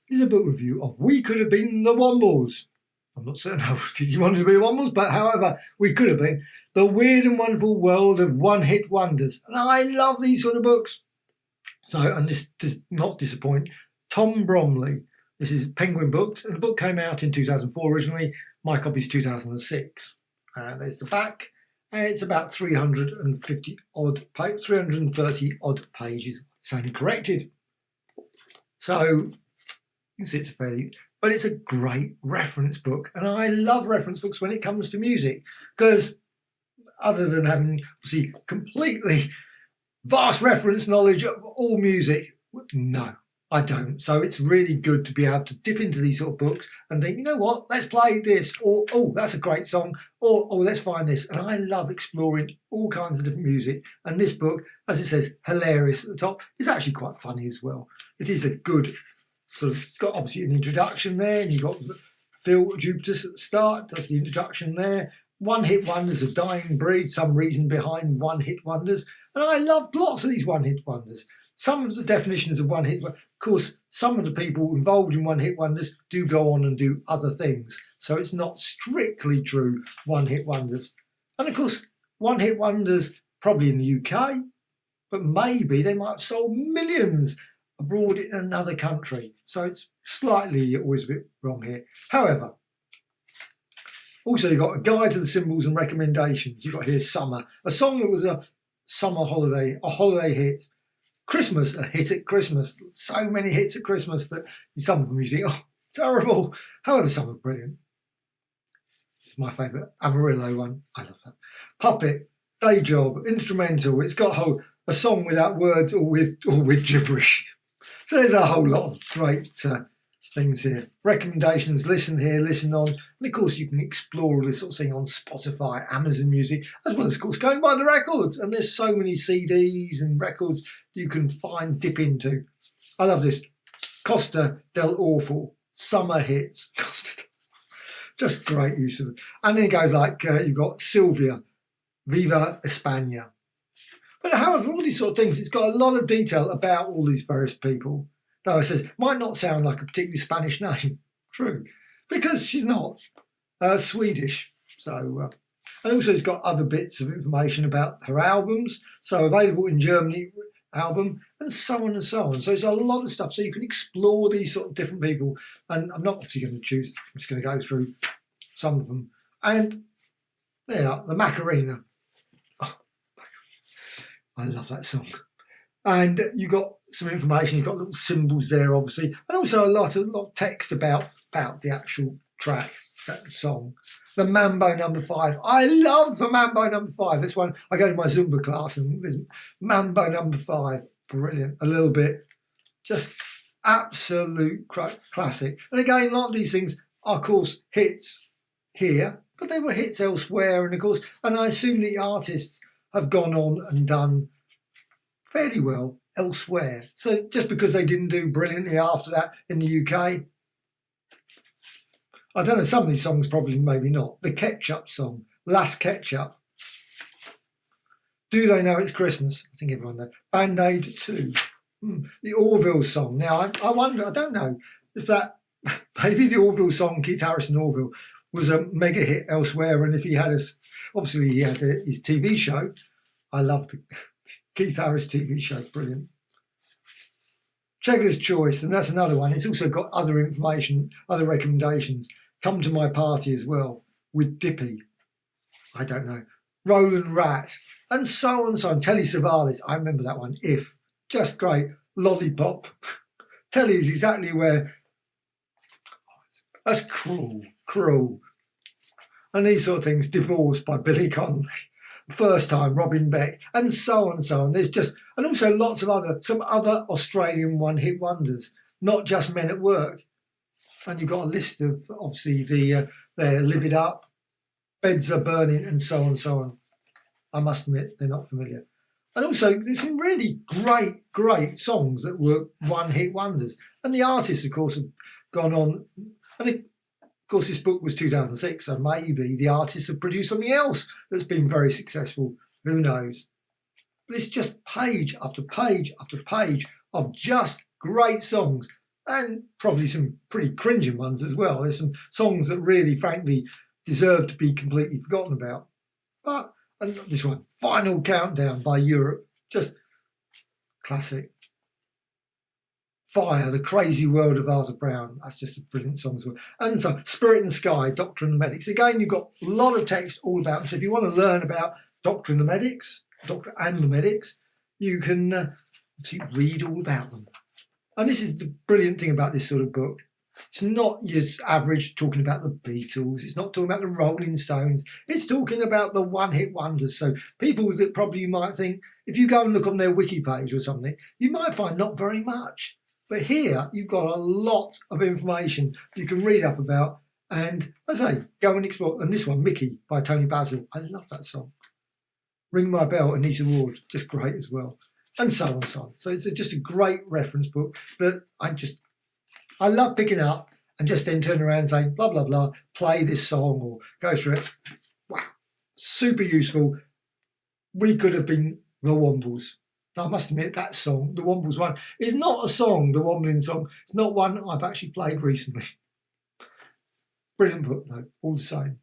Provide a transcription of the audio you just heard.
is a book review of We Could Have Been the Wombles. I'm not certain how you wanted to be the Wombles, but however, we could have been. The Weird and Wonderful World of One-Hit Wonders. And I love these sort of books. So, and this does not disappoint, Tom Bromley. This is Penguin Books, and the book came out in 2004 originally. My copy's 2006. There's the back, and it's about 330 odd pages, saying corrected. So you can see it's but it's a great reference book, and I love reference books when it comes to music, because other than having obviously completely vast reference knowledge of all music, no, I don't. So it's really good to be able to dip into these sort of books and think, you know what, let's play this, or oh, that's a great song, or oh, let's find this. And I love exploring all kinds of different music. And this book, as it says, hilarious at the top, is actually quite funny as well. It is a good sort of, it's got obviously an introduction there, and you've got Phil Jupitus at the start, does the introduction there. One-hit wonders, a dying breed, some reason behind one-hit wonders. And I loved lots of these one-hit wonders. Some of the definitions of one-hit, of course, some of the people involved in one-hit wonders do go on and do other things. So it's not strictly true one-hit wonders. And of course, one-hit wonders probably in the UK, but maybe they might have sold millions abroad in another country. So it's slightly always a bit wrong here. However, also you've got a guide to the symbols and recommendations. You've got here Summer, a song that was a summer holiday, a holiday hit. Christmas, a hit at Christmas. So many hits at Christmas that some of them you think, oh, terrible. However, some are brilliant. It's my favourite, Amarillo one. I love that. Puppet, Day Job, instrumental. It's got a song without words or with gibberish. So there's a whole lot of great things here. Recommendations, listen here, listen on. And of course you can explore all this sort of thing on Spotify, Amazon Music, as well as of course going by the records. And there's so many CDs and records you can dip into. I love this. Costa del Orful, summer hits. Just great use of it. And then it goes like, you've got Sylvia, Viva España. But however, all these sort of things, it's got a lot of detail about all these various people. Now, I said, might not sound like a particularly Spanish name. True. Because she's not Swedish. So, and also it's got other bits of information about her albums. So available in Germany album, and so on and so on. So it's a lot of stuff. So you can explore these sort of different people. And I'm not obviously going to choose, I'm just going to go through some of them. And there, the Macarena. Oh, I love that song. And you got some information, you've got little symbols there, obviously, and also a lot of text about the actual track, that song. The Mambo Number 5. I love the Mambo Number 5. This one, I go to my Zumba class and there's Mambo Number 5. Brilliant. A little bit. Just absolute classic. And again, a lot of these things are, of course, hits here, but they were hits elsewhere. And of course, and I assume the artists have gone on and done fairly well elsewhere. So just because they didn't do brilliantly after that in the UK, I don't know, some of these songs probably maybe not. The Ketchup song, Last Ketchup. Do They Know It's Christmas? I think everyone knows. Band-Aid 2. The Orville song. Now, I wonder, I don't know if that, maybe the Orville song, Keith Harrison Orville, was a mega hit elsewhere, and if he had obviously he had his TV show. I loved Keith Harris TV show, brilliant. Chegger's Choice, and that's another one. It's also got other information, other recommendations. Come to My Party as well, with Dippy. I don't know. Roland Rat, and so on and so on. Telly Savalas, I remember that one. If, just great. Lollipop. Telly is exactly where. That's cruel. And these sort of things. Divorced by Billy Connolly. First Time, Robin Beck, and so on and so on. There's just, and also lots of some other Australian one-hit wonders, not just Men at Work. And you've got a list of, obviously, the Live It Up, Beds Are Burning, and so on and so on. I must admit, they're not familiar. And also, there's some really great songs that were one-hit wonders. And the artists, of course, have gone on. And of course, this book was 2006, so maybe the artists have produced something else that's been very successful. Who knows? But it's just page after page after page of just great songs. and probably some pretty cringing ones as well. There's some songs that really, frankly, deserve to be completely forgotten about. But and this one, Final Countdown by Europe, just classic. Fire, The Crazy World of Arthur Brown. That's just a brilliant song as well. And so Spirit in the Sky, Doctor and the Medics. Again, you've got a lot of text all about them. So if you want to learn about Doctor and the Medics, you can obviously read all about them. And this is the brilliant thing about this sort of book. It's not just average talking about the Beatles. It's not talking about the Rolling Stones. It's talking about the one-hit wonders. So people that probably you might think, if you go and look on their wiki page or something, you might find not very much. But here you've got a lot of information you can read up about. And as I say, go and explore. And this one, Mickey by Tony Basil. I love that song. Ring My Bell, Anita Ward, just great as well. And so on and so on. So it's just a great reference book that I love picking up and just then turn around and say, blah, blah, blah, play this song or go through it. Wow, super useful. We could have been the Wombles. I must admit that song, the Wombles one, is not a song, the Wombling song. It's not one I've actually played recently. Brilliant book though, all the same.